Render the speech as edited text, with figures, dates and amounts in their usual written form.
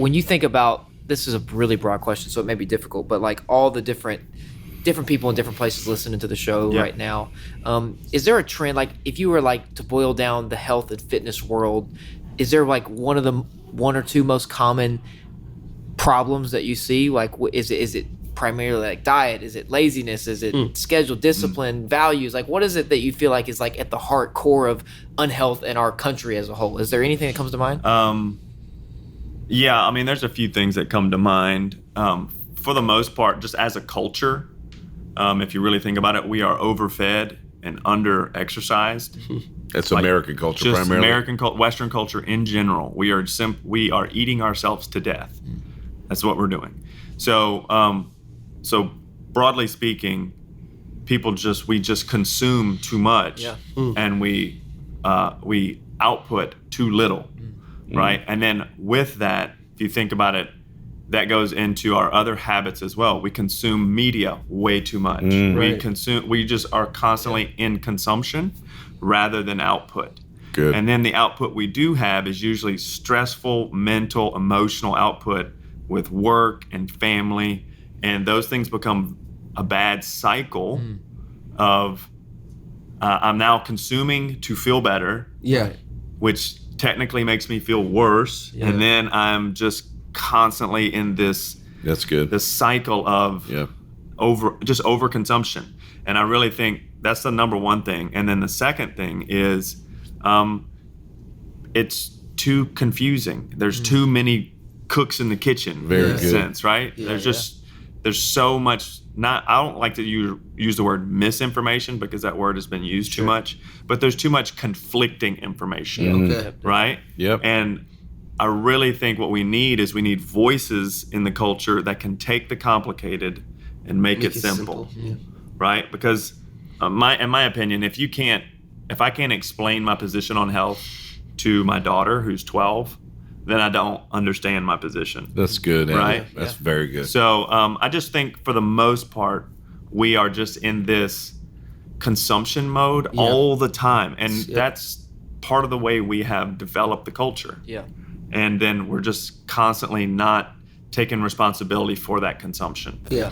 when you think about, this is a really broad question, so it may be difficult, but like all the different people in different places listening to the show right now, is there a trend, like if you were like to boil down the health and fitness world, is there like one or two most common problems that you see? Like, is it primarily like diet? Is it laziness? Is it schedule, discipline, values? Like, what is it that you feel like is like at the core of unhealth in our country as a whole? Is there anything that comes to mind? Yeah, I mean, there's a few things that come to mind. For the most part, just as a culture, if you really think about it, we are overfed and under-exercised. That's like American culture, just primarily. American Western culture in general. We are eating ourselves to death. That's what we're doing. So, so broadly speaking, we just consume too much, and we output too little, right? And then with that, if you think about it, that goes into our other habits as well. We consume media way too much. We just are constantly in consumption rather than output. Good. And then the output we do have is usually stressful, mental, emotional output with work and family. And those things become a bad cycle of I'm now consuming to feel better, which technically makes me feel worse. And then I'm just constantly in this cycle of overconsumption. And I really think that's the number one thing. And then the second thing is it's too confusing. There's too many cooks in the kitchen, in a sense, right? There's so much, I don't like to use the word misinformation because that word has been used too much, but there's too much conflicting information, right? Yep. And I really think what we need voices in the culture that can take the complicated and make it simple. Right? Because in my opinion, if I can't explain my position on health to my daughter who's 12, then I don't understand my position. That's good, Andy. Right? That's very good. So I just think for the most part, we are just in this consumption mode all the time. And that's part of the way we have developed the culture. Yeah. And then we're just constantly not taking responsibility for that consumption. Yeah.